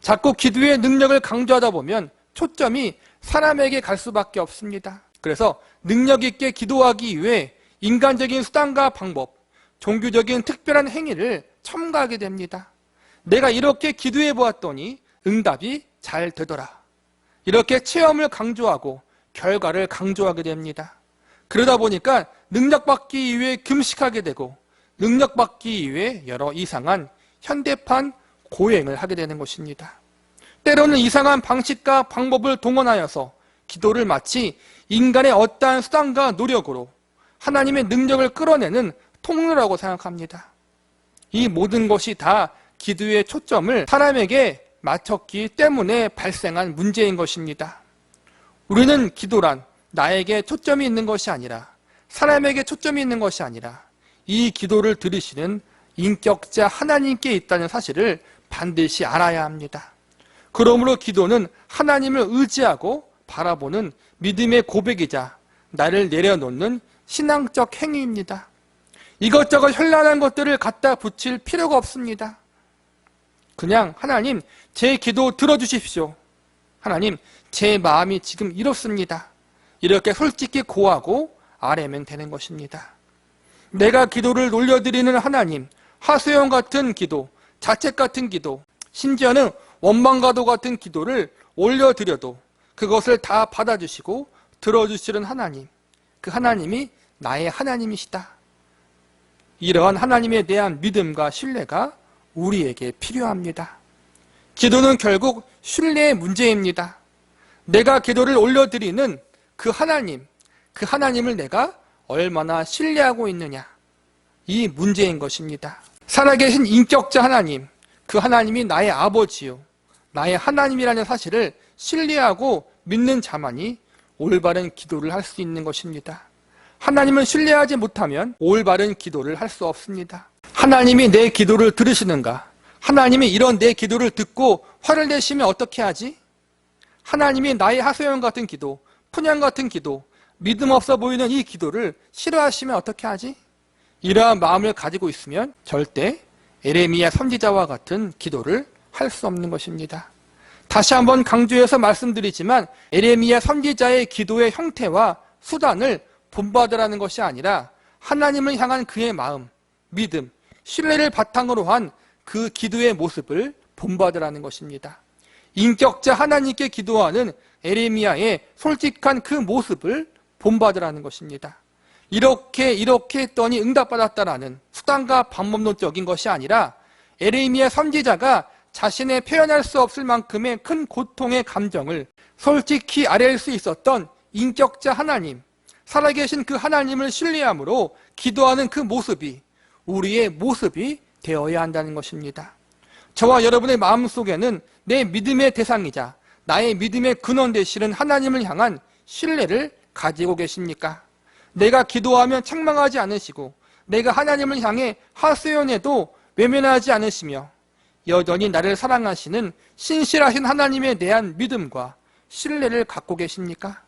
자꾸 기도의 능력을 강조하다 보면 초점이 사람에게 갈 수밖에 없습니다. 그래서 능력 있게 기도하기 위해 인간적인 수단과 방법, 종교적인 특별한 행위를 첨가하게 됩니다. 내가 이렇게 기도해 보았더니 응답이 잘 되더라. 이렇게 체험을 강조하고 결과를 강조하게 됩니다. 그러다 보니까 능력받기 위해 금식하게 되고 능력받기 위해 여러 이상한 현대판 고행을 하게 되는 것입니다. 때로는 이상한 방식과 방법을 동원하여서 기도를 마치 인간의 어떠한 수단과 노력으로 하나님의 능력을 끌어내는 통로라고 생각합니다. 이 모든 것이 다 기도의 초점을 사람에게 맞췄기 때문에 발생한 문제인 것입니다. 우리는 기도란 나에게 초점이 있는 것이 아니라, 사람에게 초점이 있는 것이 아니라 이 기도를 들으시는 인격자 하나님께 있다는 사실을 반드시 알아야 합니다. 그러므로 기도는 하나님을 의지하고 바라보는 믿음의 고백이자 나를 내려놓는 신앙적 행위입니다. 이것저것 현란한 것들을 갖다 붙일 필요가 없습니다. 그냥 하나님, 제 기도 들어주십시오. 하나님, 제 마음이 지금 이렇습니다. 이렇게 솔직히 고하고 아뢰면 되는 것입니다. 내가 기도를 올려드리는 하나님, 하소연 같은 기도, 자책 같은 기도, 심지어는 원망가도 같은 기도를 올려드려도 그것을 다 받아주시고 들어주시는 하나님, 그 하나님이 나의 하나님이시다. 이러한 하나님에 대한 믿음과 신뢰가 우리에게 필요합니다. 기도는 결국 신뢰의 문제입니다. 내가 기도를 올려드리는 그 하나님을 내가 얼마나 신뢰하고 있느냐, 이 문제인 것입니다. 살아계신 인격자 하나님, 그 하나님이 나의 아버지요, 나의 하나님이라는 사실을 신뢰하고 믿는 자만이 올바른 기도를 할 수 있는 것입니다. 하나님을 신뢰하지 못하면 올바른 기도를 할 수 없습니다. 하나님이 내 기도를 들으시는가? 하나님이 이런 내 기도를 듣고 화를 내시면 어떻게 하지? 하나님이 나의 하소연 같은 기도, 푸냥 같은 기도, 믿음 없어 보이는 이 기도를 싫어하시면 어떻게 하지? 이러한 마음을 가지고 있으면 절대 에레미야 선지자와 같은 기도를 할 수 없는 것입니다. 다시 한번 강조해서 말씀드리지만 에레미야 선지자의 기도의 형태와 수단을 본받으라는 것이 아니라 하나님을 향한 그의 마음, 믿음, 신뢰를 바탕으로 한 그 기도의 모습을 본받으라는 것입니다. 인격자 하나님께 기도하는 에레미야의 솔직한 그 모습을 본받으라는 것입니다. 이렇게 했더니 응답받았다라는 수단과 방법론적인 것이 아니라 에레미야 선지자가 자신의 표현할 수 없을 만큼의 큰 고통의 감정을 솔직히 아뢰일 수 있었던 인격자 하나님, 살아계신 그 하나님을 신뢰함으로 기도하는 그 모습이 우리의 모습이 되어야 한다는 것입니다. 저와 여러분의 마음속에는 내 믿음의 대상이자 나의 믿음의 근원 되시는 하나님을 향한 신뢰를 가지고 계십니까? 내가 기도하면 책망하지 않으시고 내가 하나님을 향해 하소연해도 외면하지 않으시며 여전히 나를 사랑하시는 신실하신 하나님에 대한 믿음과 신뢰를 갖고 계십니까?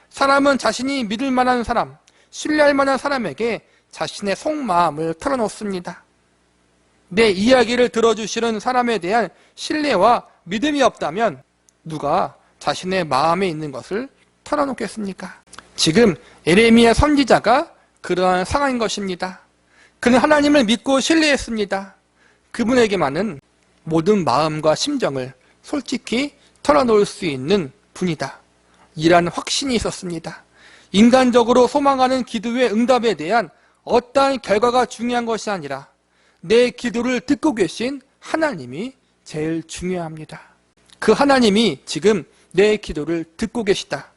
사람은 자신이 믿을 만한 사람, 신뢰할 만한 사람에게 자신의 속마음을 털어놓습니다. 내 이야기를 들어주시는 사람에 대한 신뢰와 믿음이 없다면 누가 자신의 마음에 있는 것을 털어놓겠습니까? 지금 에레미야 선지자가 그러한 상황인 것입니다. 그는 하나님을 믿고 신뢰했습니다. 그분에게만은 모든 마음과 심정을 솔직히 털어놓을 수 있는 분이다, 이란 확신이 있었습니다. 인간적으로 소망하는 기도의 응답에 대한 어떠한 결과가 중요한 것이 아니라 내 기도를 듣고 계신 하나님이 제일 중요합니다. 그 하나님이 지금 내 기도를 듣고 계시다.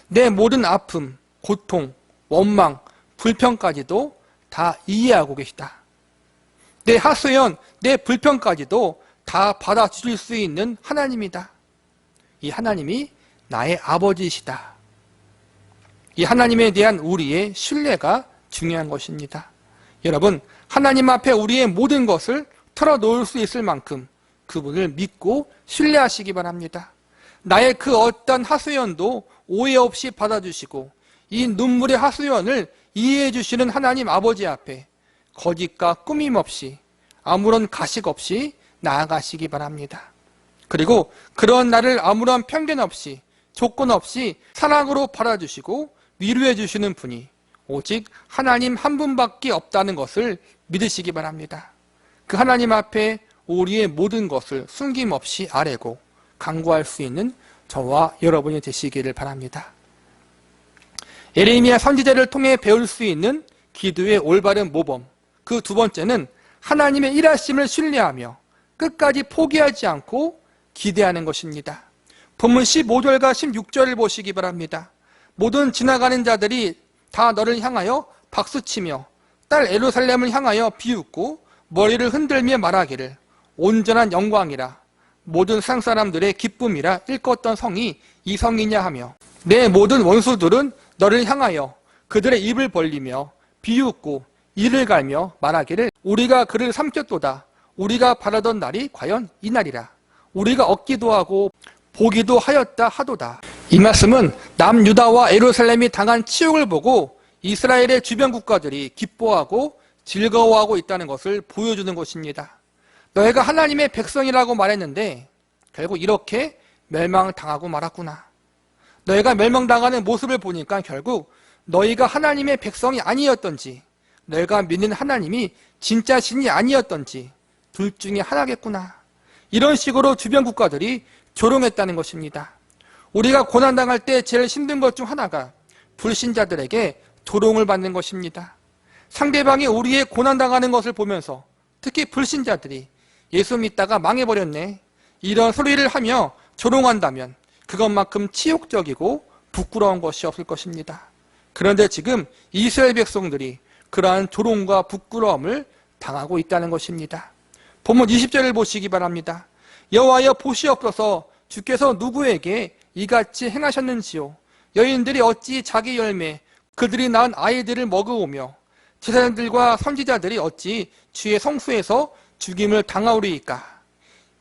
내 모든 아픔, 고통, 원망, 불평까지도 다 이해하고 계시다. 내 하소연, 내 불평까지도 다 받아주실 수 있는 하나님이다. 이 하나님이 나의 아버지이시다. 이 하나님에 대한 우리의 신뢰가 중요한 것입니다. 여러분, 하나님 앞에 우리의 모든 것을 털어놓을 수 있을 만큼 그분을 믿고 신뢰하시기 바랍니다. 나의 그 어떤 하소연도 오해 없이 받아주시고 이 눈물의 하소연을 이해해 주시는 하나님 아버지 앞에 거짓과 꾸밈 없이 아무런 가식 없이 나아가시기 바랍니다. 그리고 그런 나를 아무런 편견 없이 조건 없이 사랑으로 받아주시고 위로해 주시는 분이 오직 하나님 한 분밖에 없다는 것을 믿으시기 바랍니다. 그 하나님 앞에 우리의 모든 것을 숨김없이 아뢰고 간구할 수 있는 저와 여러분이 되시기를 바랍니다. 에레미야 선지자를 통해 배울 수 있는 기도의 올바른 모범, 그 두 번째는 하나님의 일하심을 신뢰하며 끝까지 포기하지 않고 기대하는 것입니다. 본문 15절과 16절을 보시기 바랍니다. 모든 지나가는 자들이 다 너를 향하여 박수치며 딸 예루살렘을 향하여 비웃고 머리를 흔들며 말하기를 온전한 영광이라 모든 세상 사람들의 기쁨이라 일컫던 성이 이 성이냐 하며 내 모든 원수들은 너를 향하여 그들의 입을 벌리며 비웃고 이를 갈며 말하기를 우리가 그를 삼켰도다. 우리가 바라던 날이 과연 이 날이라. 우리가 얻기도 하고 보기도 하였다 하도다. 이 말씀은 남유다와 예루살렘이 당한 치욕을 보고 이스라엘의 주변 국가들이 기뻐하고 즐거워하고 있다는 것을 보여주는 것입니다. 너희가 하나님의 백성이라고 말했는데 결국 이렇게 멸망당하고 말았구나. 너희가 멸망당하는 모습을 보니까 결국 너희가 하나님의 백성이 아니었던지 너희가 믿는 하나님이 진짜 신이 아니었던지 둘 중에 하나겠구나. 이런 식으로 주변 국가들이 조롱했다는 것입니다. 우리가 고난당할 때 제일 힘든 것 중 하나가 불신자들에게 조롱을 받는 것입니다. 상대방이 우리의 고난당하는 것을 보면서 특히 불신자들이 예수 믿다가 망해버렸네 이런 소리를 하며 조롱한다면 그것만큼 치욕적이고 부끄러운 것이 없을 것입니다. 그런데 지금 이스라엘 백성들이 그러한 조롱과 부끄러움을 당하고 있다는 것입니다. 본문 20절을 보시기 바랍니다. 여호와여 보시옵소서 주께서 누구에게 이같이 행하셨는지요. 여인들이 어찌 자기 열매 그들이 낳은 아이들을 먹으오며 제사장들과 선지자들이 어찌 주의 성수에서 죽임을 당하오리이까.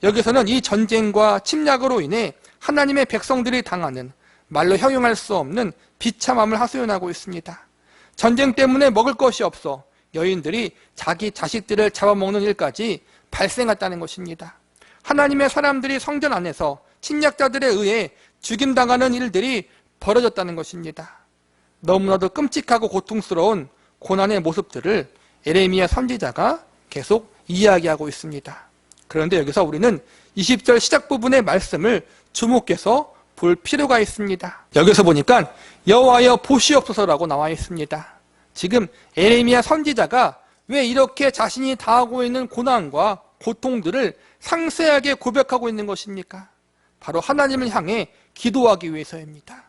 여기서는 이 전쟁과 침략으로 인해 하나님의 백성들이 당하는 말로 형용할 수 없는 비참함을 하소연하고 있습니다. 전쟁 때문에 먹을 것이 없어 여인들이 자기 자식들을 잡아먹는 일까지 발생했다는 것입니다. 하나님의 사람들이 성전 안에서 침략자들에 의해 죽임당하는 일들이 벌어졌다는 것입니다. 너무나도 끔찍하고 고통스러운 고난의 모습들을 예레미야 선지자가 계속 이야기하고 있습니다. 그런데 여기서 우리는 20절 시작 부분의 말씀을 주목해서 볼 필요가 있습니다. 여기서 보니까 여호와여 보시옵소서라고 나와 있습니다. 지금 예레미야 선지자가 왜 이렇게 자신이 당하고 있는 고난과 고통들을 상세하게 고백하고 있는 것입니까? 바로 하나님을 향해 기도하기 위해서입니다.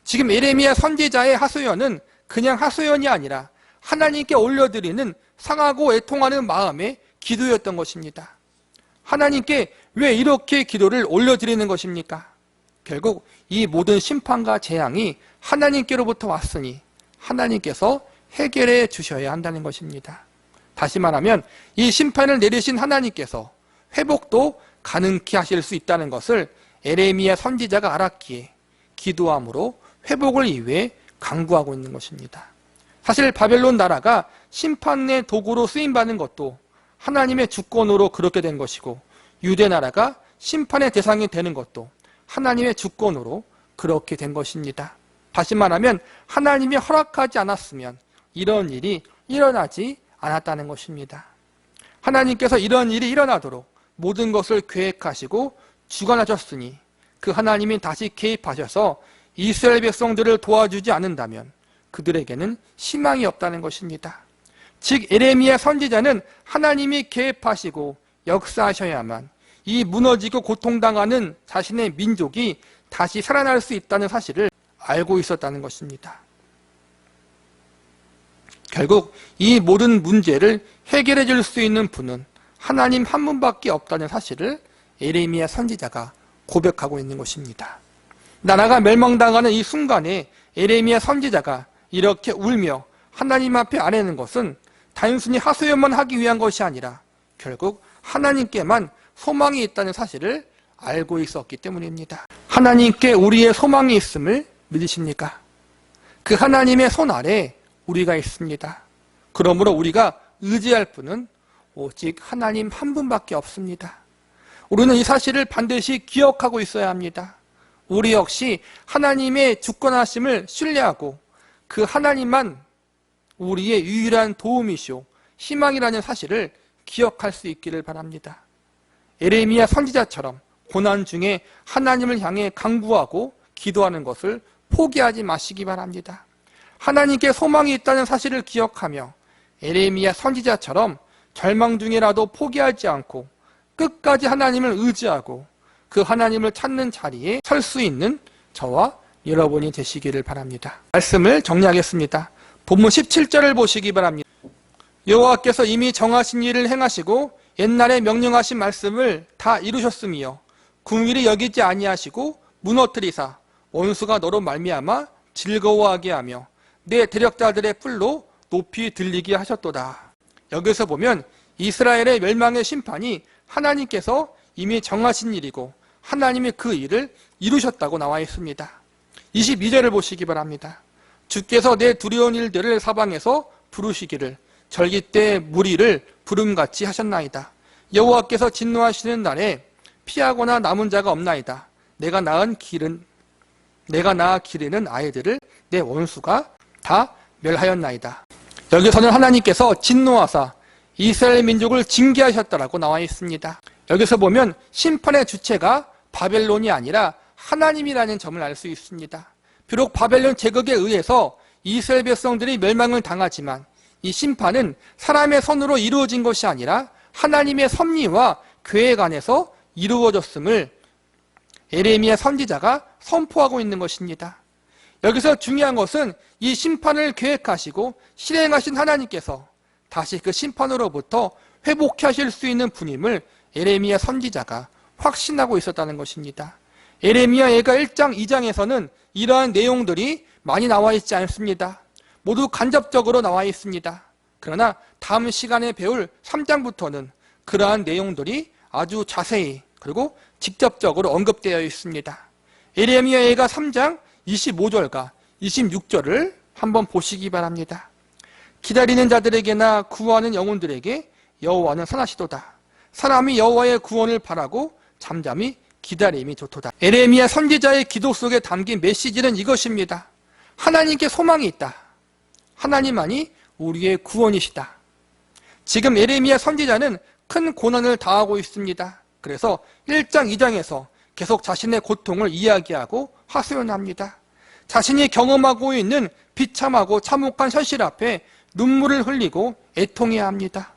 지금 예레미야 선지자의 하소연은 그냥 하소연이 아니라 하나님께 올려드리는 상하고 애통하는 마음의 기도였던 것입니다. 하나님께 왜 이렇게 기도를 올려드리는 것입니까? 결국 이 모든 심판과 재앙이 하나님께로부터 왔으니 하나님께서 해결해 주셔야 한다는 것입니다. 다시 말하면 이 심판을 내리신 하나님께서 회복도 가능케 하실 수 있다는 것을 예레미야 선지자가 알았기에 기도함으로 회복을 위해 강구하고 있는 것입니다. 사실 바벨론 나라가 심판의 도구로 쓰임받는 것도 하나님의 주권으로 그렇게 된 것이고 유대 나라가 심판의 대상이 되는 것도 하나님의 주권으로 그렇게 된 것입니다. 다시 말하면 하나님이 허락하지 않았으면 이런 일이 일어나지 않았다는 것입니다. 하나님께서 이런 일이 일어나도록 모든 것을 계획하시고 주관하셨으니 그 하나님이 다시 개입하셔서 이스라엘 백성들을 도와주지 않는다면 그들에게는 희망이 없다는 것입니다. 즉 예레미야 선지자는 하나님이 개입하시고 역사하셔야만 이 무너지고 고통당하는 자신의 민족이 다시 살아날 수 있다는 사실을 알고 있었다는 것입니다. 결국 이 모든 문제를 해결해 줄 수 있는 분은 하나님 한 분밖에 없다는 사실을 예레미야 선지자가 고백하고 있는 것입니다. 나라가 멸망당하는 이 순간에 예레미야 선지자가 이렇게 울며 하나님 앞에 아뢰는 것은 단순히 하소연만 하기 위한 것이 아니라 결국 하나님께만 소망이 있다는 사실을 알고 있었기 때문입니다. 하나님께 우리의 소망이 있음을 믿으십니까? 그 하나님의 손 아래 우리가 있습니다. 그러므로 우리가 의지할 분은 오직 하나님 한 분밖에 없습니다. 우리는 이 사실을 반드시 기억하고 있어야 합니다. 우리 역시 하나님의 주권하심을 신뢰하고 그 하나님만 우리의 유일한 도움이시오 희망이라는 사실을 기억할 수 있기를 바랍니다. 예레미야 선지자처럼 고난 중에 하나님을 향해 간구하고 기도하는 것을 포기하지 마시기 바랍니다. 하나님께 소망이 있다는 사실을 기억하며 예레미야 선지자처럼 절망 중에라도 포기하지 않고 끝까지 하나님을 의지하고 그 하나님을 찾는 자리에 설 수 있는 저와 여러분이 되시기를 바랍니다. 말씀을 정리하겠습니다. 본문 17절을 보시기 바랍니다. 여호와께서 이미 정하신 일을 행하시고 옛날에 명령하신 말씀을 다 이루셨으며 궁일이 여기지 아니하시고 무너뜨리사 원수가 너로 말미암아 즐거워하게 하며 내 대력자들의 뿔로 높이 들리게 하셨도다. 여기서 보면 이스라엘의 멸망의 심판이 하나님께서 이미 정하신 일이고 하나님이 그 일을 이루셨다고 나와 있습니다. 22절을 보시기 바랍니다. 주께서 내 두려운 일들을 사방에서 부르시기를 절기 때 무리를 부름같이 하셨나이다. 여호와께서 진노하시는 날에 피하거나 남은 자가 없나이다. 내가 낳아 기르는 아이들을 내 원수가 다 멸하였나이다. 여기서는 하나님께서 진노하사 이스라엘 민족을 징계하셨다라고 나와 있습니다. 여기서 보면 심판의 주체가 바벨론이 아니라 하나님이라는 점을 알 수 있습니다. 비록 바벨론 제국에 의해서 이스라엘 백성들이 멸망을 당하지만 이 심판은 사람의 손으로 이루어진 것이 아니라 하나님의 섭리와 계획 안에서 이루어졌음을 에레미야 선지자가 선포하고 있는 것입니다. 여기서 중요한 것은 이 심판을 계획하시고 실행하신 하나님께서 다시 그 심판으로부터 회복해 하실 수 있는 분임을 에레미야 선지자가 확신하고 있었다는 것입니다. 에레미야 예가 1장, 2장에서는 이러한 내용들이 많이 나와 있지 않습니다. 모두 간접적으로 나와 있습니다. 그러나 다음 시간에 배울 3장부터는 그러한 내용들이 아주 자세히 그리고 직접적으로 언급되어 있습니다. 에레미야 예가 3장 25절과 26절을 한번 보시기 바랍니다. 기다리는 자들에게나 구하는 영혼들에게 여호와는 선하시도다. 사람이 여호와의 구원을 바라고 잠잠히 기다림이 좋도다. 에레미야 선지자의 기도 속에 담긴 메시지는 이것입니다. 하나님께 소망이 있다. 하나님만이 우리의 구원이시다. 지금 에레미야 선지자는 큰 고난을 당하고 있습니다. 그래서 1장, 2장에서 계속 자신의 고통을 이야기하고 하소연합니다. 자신이 경험하고 있는 비참하고 참혹한 현실 앞에 눈물을 흘리고 애통해야 합니다.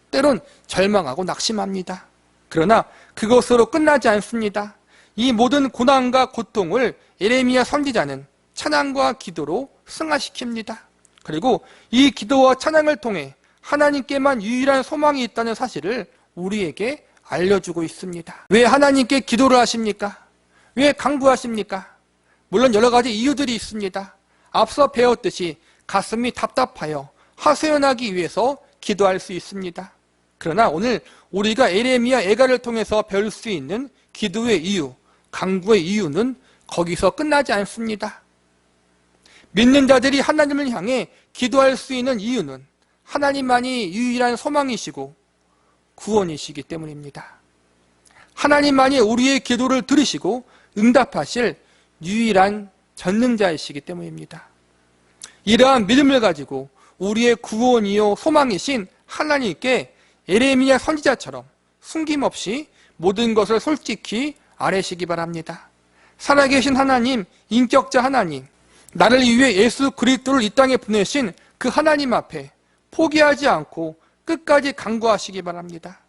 때론 절망하고 낙심합니다. 그러나 그것으로 끝나지 않습니다. 이 모든 고난과 고통을 에레미야 선지자는 찬양과 기도로 승화시킵니다. 그리고 이 기도와 찬양을 통해 하나님께만 유일한 소망이 있다는 사실을 우리에게 알려주고 있습니다. 왜 하나님께 기도를 하십니까? 왜 간구하십니까? 물론 여러 가지 이유들이 있습니다. 앞서 배웠듯이 가슴이 답답하여 하소연하기 위해서 기도할 수 있습니다. 그러나 오늘 우리가 에레미야 예가를 통해서 배울 수 있는 기도의 이유, 간구의 이유는 거기서 끝나지 않습니다. 믿는 자들이 하나님을 향해 기도할 수 있는 이유는 하나님만이 유일한 소망이시고 구원이시기 때문입니다. 하나님만이 우리의 기도를 들으시고 응답하실 유일한 전능자이시기 때문입니다. 이러한 믿음을 가지고 우리의 구원이요 소망이신 하나님께 에레미야 선지자처럼 숨김없이 모든 것을 솔직히 아뢰시기 바랍니다. 살아계신 하나님, 인격자 하나님, 나를 위해 예수 그리스도를 이 땅에 보내신 그 하나님 앞에 포기하지 않고 끝까지 간구하시기 바랍니다.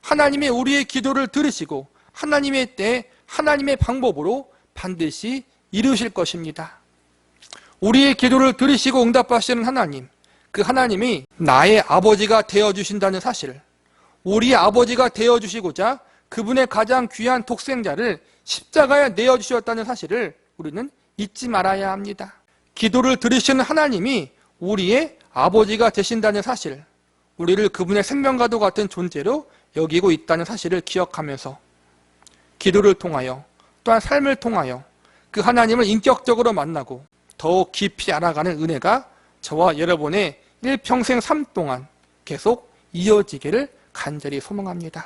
하나님의 우리의 기도를 들으시고 하나님의 때 하나님의 방법으로 반드시 이루실 것입니다. 우리의 기도를 들으시고 응답하시는 하나님, 그 하나님이 나의 아버지가 되어주신다는 사실을, 우리의 아버지가 되어주시고자 그분의 가장 귀한 독생자를 십자가에 내어주셨다는 사실을 우리는 잊지 말아야 합니다. 기도를 들으시는 하나님이 우리의 아버지가 되신다는 사실, 우리를 그분의 생명과도 같은 존재로 여기고 있다는 사실을 기억하면서 기도를 통하여 또한 삶을 통하여 그 하나님을 인격적으로 만나고 더욱 깊이 알아가는 은혜가 저와 여러분의 일평생 삶 동안 계속 이어지기를 간절히 소망합니다.